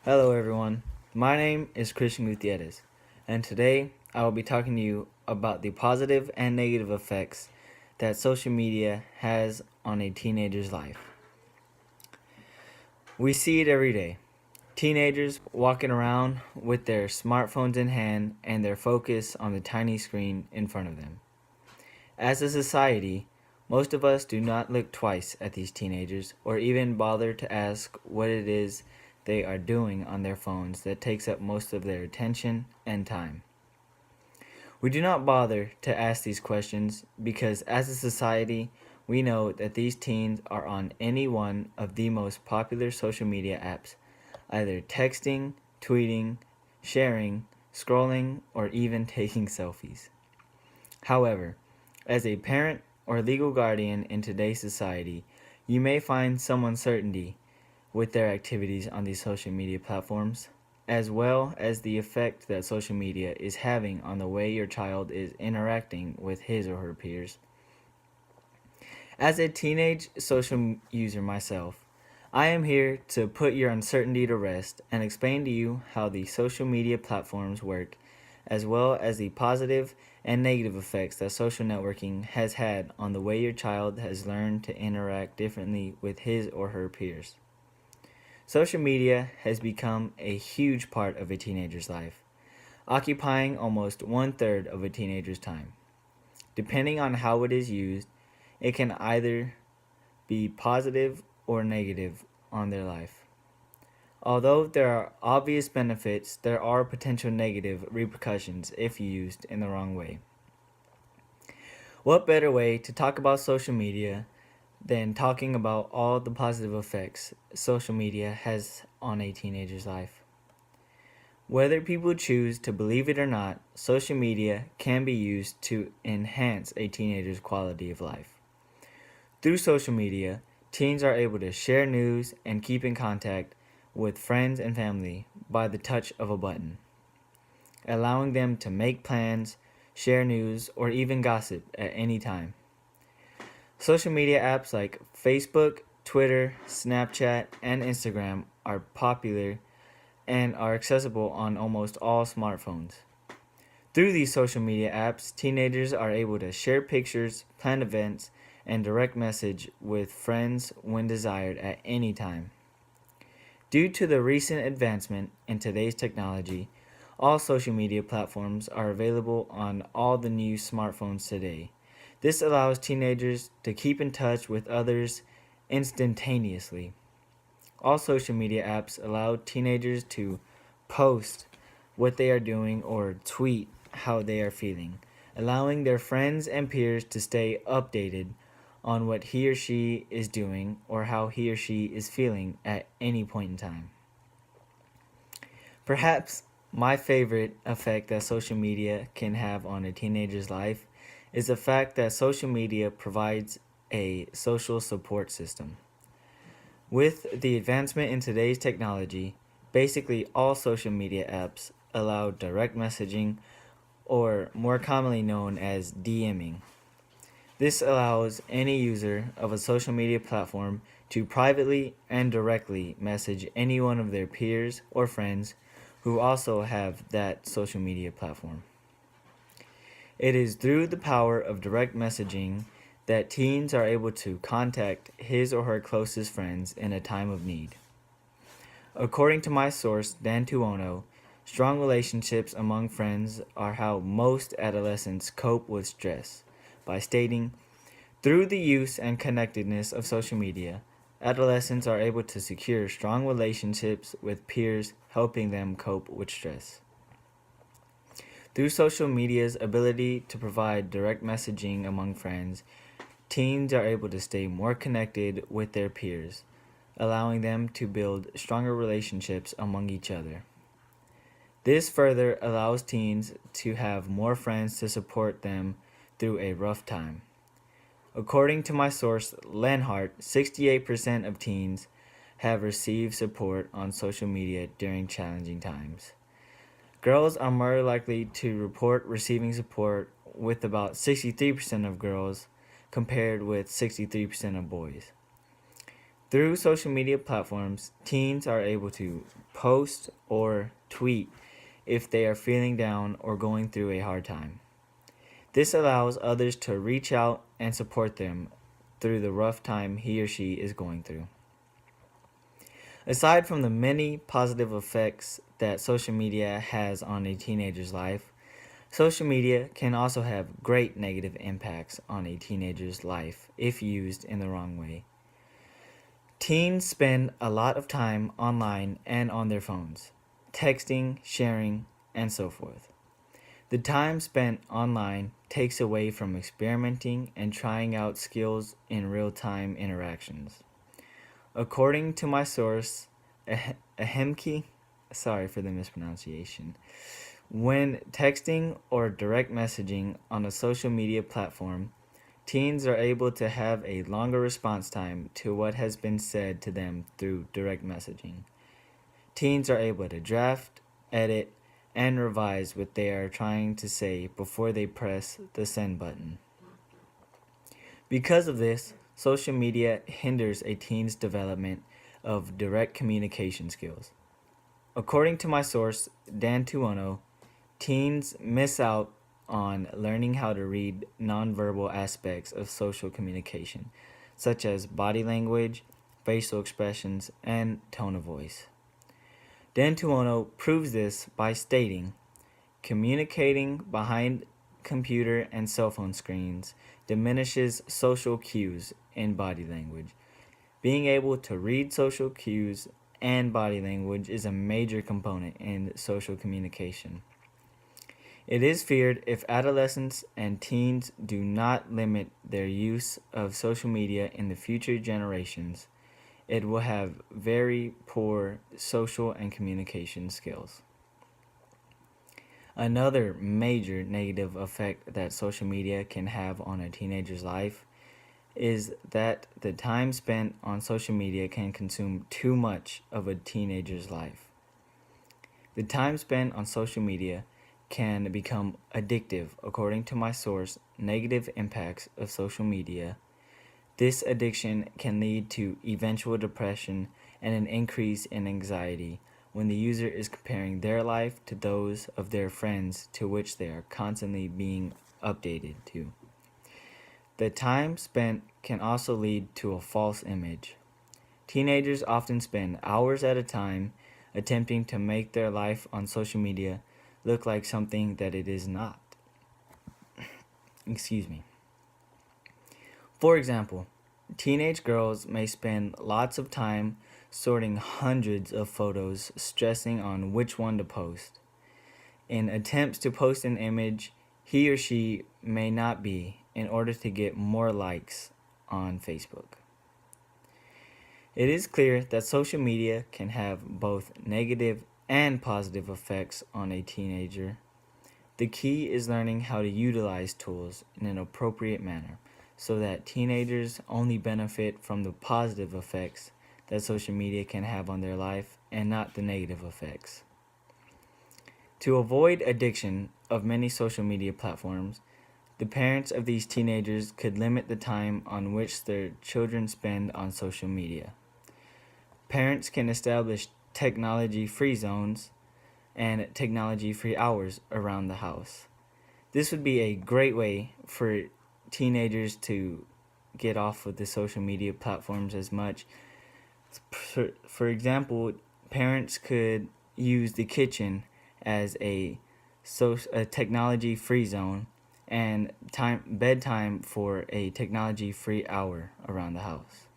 Hello, everyone. My name is Christian Gutierrez, and today I will be talking to you about the positive and negative effects that social media has on a teenager's life. We see it every day. Teenagers walking around with their smartphones in hand and their focus on the tiny screen in front of them. As a society, most of us do not look twice at these teenagers or even bother to ask what it is they are doing on their phones that takes up most of their attention and time. We do not bother to ask these questions because as a society, we know that these teens are on any one of the most popular social media apps, either texting, tweeting, sharing, scrolling, or even taking selfies. However, as a parent or legal guardian in today's society, you may find some uncertainty with their activities on these social media platforms, as well as the effect that social media is having on the way your child is interacting with his or her peers. As a teenage social user myself, I am here to put your uncertainty to rest and explain to you how the social media platforms work, as well as the positive and negative effects that social networking has had on the way your child has learned to interact differently with his or her peers. Social media has become a huge part of a teenager's life, occupying almost one third of a teenager's time. Depending on how it is used, it can either be positive or negative on their life. Although there are obvious benefits, there are potential negative repercussions if used in the wrong way. What better way to talk about social media than talking about all the positive effects social media has on a teenager's life? Whether people choose to believe it or not, social media can be used to enhance a teenager's quality of life. Through social media, teens are able to share news and keep in contact with friends and family by the touch of a button, allowing them to make plans, share news, or even gossip at any time. Social media apps like Facebook, Twitter, Snapchat, and Instagram are popular and are accessible on almost all smartphones. Through these social media apps, teenagers are able to share pictures, plan events, and direct message with friends when desired at any time. Due to the recent advancement in today's technology, all social media platforms are available on all the new smartphones today. This allows teenagers to keep in touch with others instantaneously. All social media apps allow teenagers to post what they are doing or tweet how they are feeling, allowing their friends and peers to stay updated on what he or she is doing or how he or she is feeling at any point in time. Perhaps my favorite effect that social media can have on a teenager's life is the fact that social media provides a social support system. With the advancement in today's technology, basically all social media apps allow direct messaging, or more commonly known as DMing. This allows any user of a social media platform to privately and directly message any one of their peers or friends who also have that social media platform. It is through the power of direct messaging that teens are able to contact his or her closest friends in a time of need. According to my source, Dan Tuono, strong relationships among friends are how most adolescents cope with stress, by stating, through the use and connectedness of social media, adolescents are able to secure strong relationships with peers, helping them cope with stress. Through social media's ability to provide direct messaging among friends, teens are able to stay more connected with their peers, allowing them to build stronger relationships among each other. This further allows teens to have more friends to support them through a rough time. According to my source, Lenhart, 68% of teens have received support on social media during challenging times. Girls are more likely to report receiving support, with about 63% of girls compared with 63% of boys. Through social media platforms, teens are able to post or tweet if they are feeling down or going through a hard time. This allows others to reach out and support them through the rough time he or she is going through. Aside from the many positive effects that social media has on a teenager's life, social media can also have great negative impacts on a teenager's life if used in the wrong way. Teens spend a lot of time online and on their phones, texting, sharing, and so forth. The time spent online takes away from experimenting and trying out skills in real time interactions. According to my source, Ahemke, sorry for the mispronunciation, when texting or direct messaging on a social media platform, teens are able to have a longer response time to what has been said to them through direct messaging. Teens are able to draft, edit, and revise what they are trying to say before they press the send button. Because of this, social media hinders a teen's development of direct communication skills. According to my source, Dan Tuono, teens miss out on learning how to read nonverbal aspects of social communication, such as body language, facial expressions, and tone of voice. Dan Tuono proves this by stating, communicating behind computer and cell phone screens diminishes social cues in body language. Being able to read social cues and body language is a major component in social communication. It is feared if adolescents and teens do not limit their use of social media in the future generations, it will have very poor social and communication skills. Another major negative effect that social media can have on a teenager's life is that the time spent on social media can consume too much of a teenager's life. The time spent on social media can become addictive, according to my source, Negative Impacts of Social Media. This addiction can lead to eventual depression and an increase in anxiety when the user is comparing their life to those of their friends to which they are constantly being updated to. The time spent can also lead to a false image. Teenagers often spend hours at a time attempting to make their life on social media look like something that it is not. Excuse me. For example, teenage girls may spend lots of time sorting hundreds of photos, stressing on which one to post. In attempts to post an image he or she may not be in order to get more likes on Facebook. It is clear that social media can have both negative and positive effects on a teenager. The key is learning how to utilize tools in an appropriate manner so that teenagers only benefit from the positive effects that social media can have on their life and not the negative effects. To avoid addiction of many social media platforms, the parents of these teenagers could limit the time on which their children spend on social media. Parents can establish technology-free zones and technology-free hours around the house. This would be a great way for teenagers to get off of the social media platforms as much. For example, parents could use the kitchen as a technology-free zone and bedtime for a technology-free hour around the house.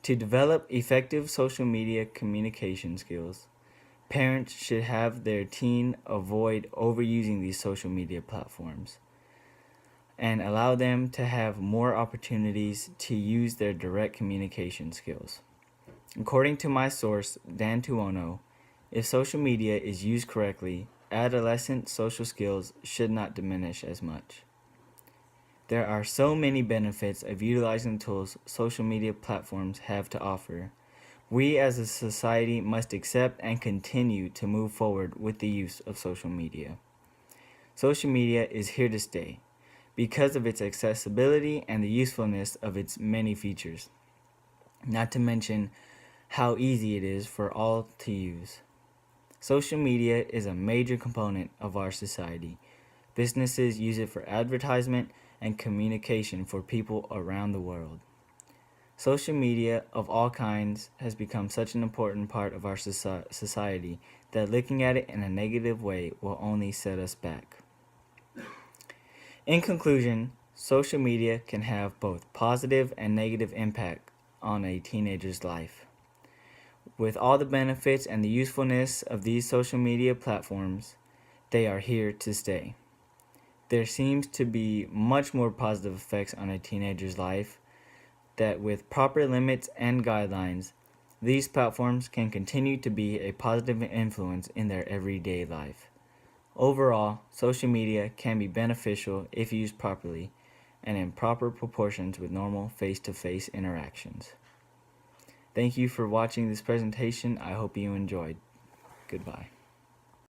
To develop effective social media communication skills, parents should have their teen avoid overusing these social media platforms and allow them to have more opportunities to use their direct communication skills. According to my source, Dan Tuono, if social media is used correctly, adolescent social skills should not diminish as much. There are so many benefits of utilizing the tools social media platforms have to offer. We as a society must accept and continue to move forward with the use of social media. Social media is here to stay because of its accessibility and the usefulness of its many features. not to mention how easy it is for all to use. Social media is a major component of our society. Businesses use it for advertisement and communication for people around the world. Social media of all kinds has become such an important part of our society that looking at it in a negative way will only set us back. In conclusion, social media can have both positive and negative impact on a teenager's life. With all the benefits and the usefulness of these social media platforms, they are here to stay. There seems to be much more positive effects on a teenager's life that with proper limits and guidelines, these platforms can continue to be a positive influence in their everyday life. Overall, social media can be beneficial if used properly and in proper proportions with normal face-to-face interactions. Thank you for watching this presentation. I hope you enjoyed. Goodbye.